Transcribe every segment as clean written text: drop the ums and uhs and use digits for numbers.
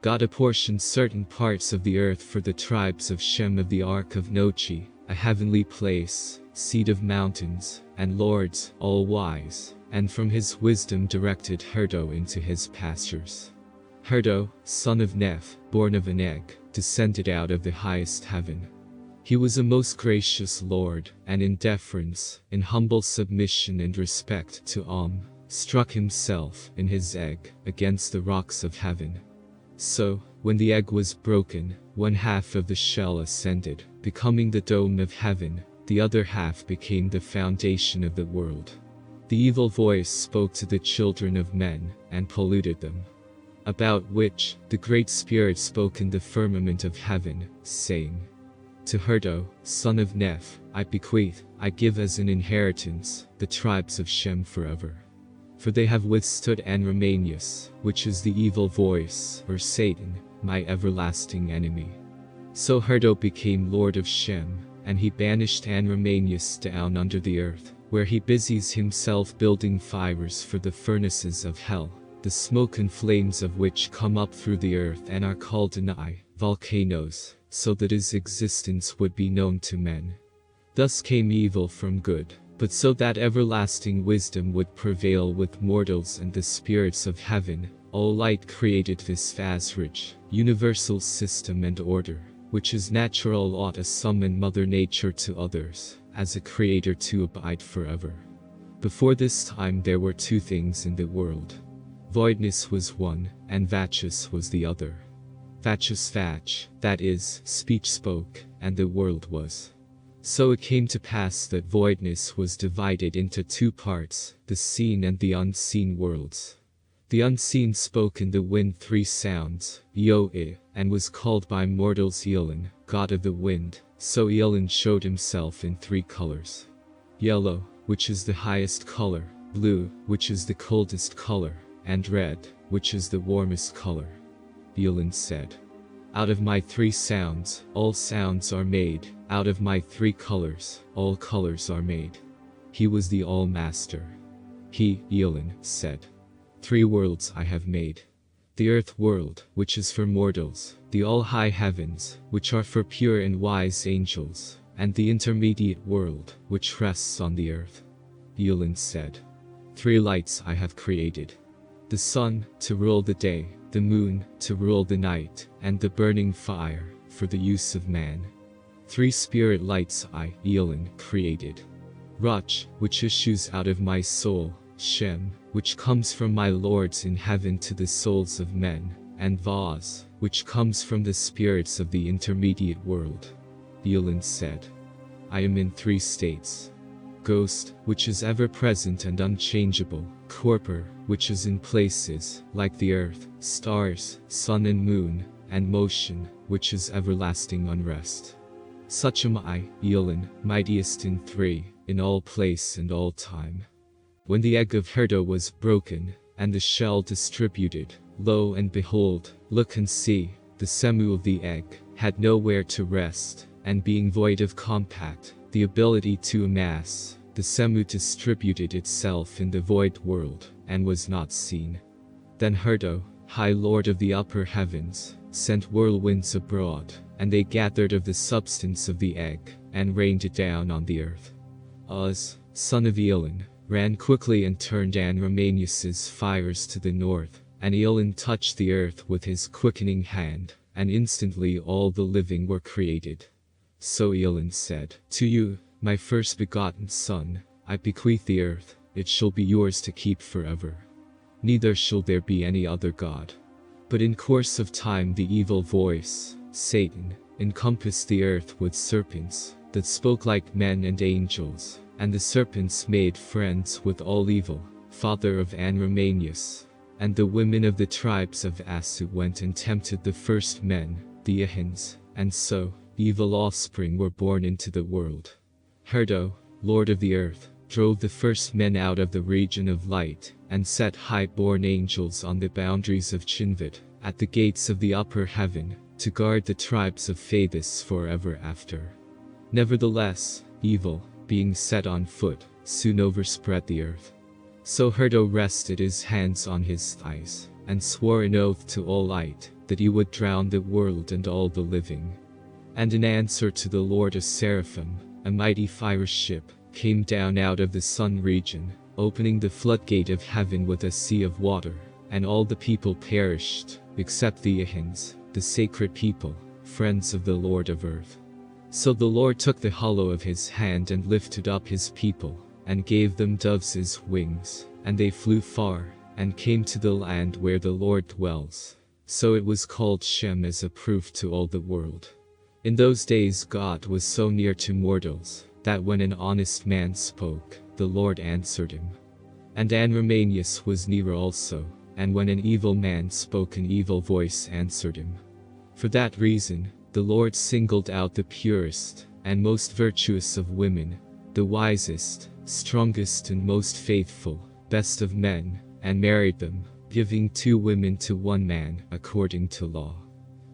God apportioned certain parts of the earth for the tribes of Shem of the Ark of Nochi, a heavenly place, seat of mountains, and lords, all wise, and from his wisdom directed Hirto into his pastures. Hirto, son of Neph, born of an egg, descended out of the highest heaven. He was a most gracious lord, and in deference, in humble submission and respect to struck himself, in his egg, against the rocks of heaven. So, when the egg was broken, one half of the shell ascended, becoming the dome of heaven, the other half became the foundation of the world. The evil voice spoke to the children of men, and polluted them. About which, the Great Spirit spoke in the firmament of heaven, saying, To Hirto, son of Neph, I bequeath, I give as an inheritance, the tribes of Shem forever. For they have withstood Anramanius, which is the evil voice, or Satan, my everlasting enemy. So Hirto became lord of Shem, and he banished Anramanius down under the earth, where he busies himself building fires for the furnaces of hell, the smoke and flames of which come up through the earth and are called Anai, volcanoes, so that his existence would be known to men. Thus came evil from good, but so that everlasting wisdom would prevail with mortals and the spirits of heaven, all light created this Vasraj, universal system and order, which is natural ought a summon Mother Nature to others, as a creator to abide forever. Before this time there were two things in the world. Voidness was one, and Vachus was the other. Vachus Vach, that is, speech spoke, and the world was. So it came to pass that voidness was divided into two parts, the seen and the unseen worlds. The unseen spoke in the wind three sounds, Yo-I, and was called by mortals Elin, god of the wind, so Elin showed himself in three colors. Yellow, which is the highest color, blue, which is the coldest color, and red, which is the warmest color. Elin said, Out of my three sounds, all sounds are made, out of my three colors, all colors are made. He was the All-Master. He, Elin, said, Three worlds I have made. The earth world, which is for mortals, the all-high heavens, which are for pure and wise angels, and the intermediate world, which rests on the earth. Elin said, Three lights I have created. The sun, to rule the day, the moon, to rule the night, and the burning fire, for the use of man. Three spirit lights I, Elin, created. Rach, which issues out of my soul, Shem, which comes from my lords in heaven to the souls of men, and Vaz, which comes from the spirits of the intermediate world. Elin said, I am in three states. Ghost, which is ever present and unchangeable, Corpor, which is in places, like the earth, stars, sun and moon, and motion, which is everlasting unrest. Such am I, Elin, mightiest in three, in all place and all time. When the egg of Hirto was broken, and the shell distributed, lo and behold, look and see, the semu of the egg, had nowhere to rest, and being void of compact, the ability to amass, the semu distributed itself in the void world, and was not seen. Then Hirto, high lord of the upper heavens, sent whirlwinds abroad, and they gathered of the substance of the egg, and rained it down on the earth. Uz, son of Elin, ran quickly and turned Anramanius's fires to the north, and Elin touched the earth with his quickening hand, and instantly all the living were created. So Elin said, To you, my first begotten son, I bequeath the earth, it shall be yours to keep forever. Neither shall there be any other god. But in course of time the evil voice, Satan, encompassed the earth with serpents, that spoke like men and angels, and the serpents made friends with all evil, father of Anramanius. And the women of the tribes of Asu went and tempted the first men, the Ahins, and so, evil offspring were born into the world. Hirto, lord of the earth, drove the first men out of the region of light, and set high-born angels on the boundaries of Chinvat, at the gates of the upper heaven, to guard the tribes of Phadis forever after. Nevertheless, evil, being set on foot, soon overspread the earth. So Hirto rested his hands on his thighs, and swore an oath to all light, that he would drown the world and all the living. And in answer to the Lord, a seraphim, a mighty fire ship, came down out of the sun region, opening the floodgate of heaven with a sea of water, and all the people perished, except the Ahins, the sacred people, friends of the Lord of earth. So the Lord took the hollow of his hand and lifted up his people, and gave them doves as wings, and they flew far, and came to the land where the Lord dwells. So it was called Shem as a proof to all the world. In those days God was so near to mortals, that when an honest man spoke, the Lord answered him. And Anramanius was near also, and when an evil man spoke, an evil voice answered him. For that reason, the Lord singled out the purest and most virtuous of women, the wisest, strongest and most faithful, best of men, and married them, giving 2 women to 1 man, according to law.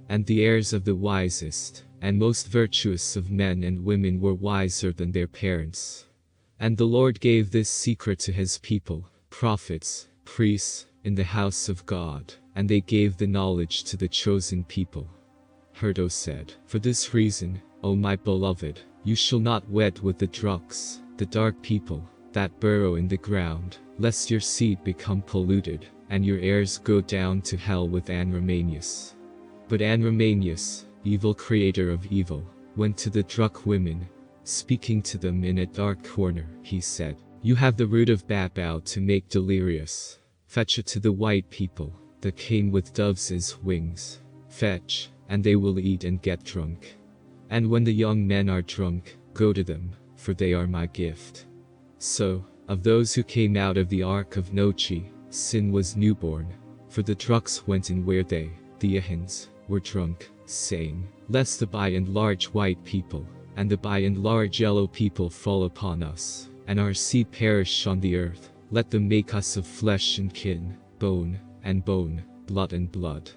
And the heirs of the wisest and most virtuous of men and women were wiser than their parents. And the Lord gave this secret to his people, prophets, priests, in the house of God, and they gave the knowledge to the chosen people. Hirto said, "For this reason, O my beloved, you shall not wed with the drugs, the dark people, that burrow in the ground, lest your seed become polluted, and your heirs go down to hell with Anramanius." But Anramanius, evil creator of evil, went to the drunk women. Speaking to them in a dark corner, he said, "You have the root of Babel to make delirious. Fetch it to the white people, that came with doves as wings. Fetch, and they will eat and get drunk. And when the young men are drunk, go to them, for they are my gift." So, of those who came out of the ark of Nochi, sin was newborn. For the drunks went in where they, the Ahins, were drunk, saying, "Lest the by and large white people, and the by and large yellow people fall upon us, and our seed perish on the earth, let them make us of flesh and kin, bone and bone, blood and blood."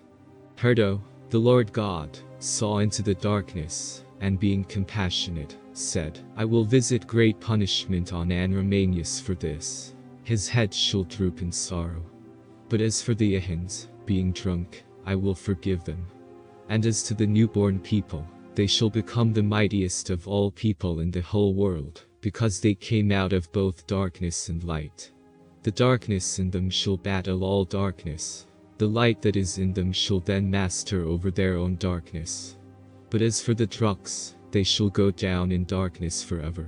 Hirto, the Lord God, saw into the darkness, and being compassionate, said, "I will visit great punishment on Anramanius for this. His head shall droop in sorrow. But as for the Ahins, being drunk, I will forgive them. And as to the newborn people, they shall become the mightiest of all people in the whole world, because they came out of both darkness and light. The darkness in them shall battle all darkness. The light that is in them shall then master over their own darkness. But as for the drunks, they shall go down in darkness forever."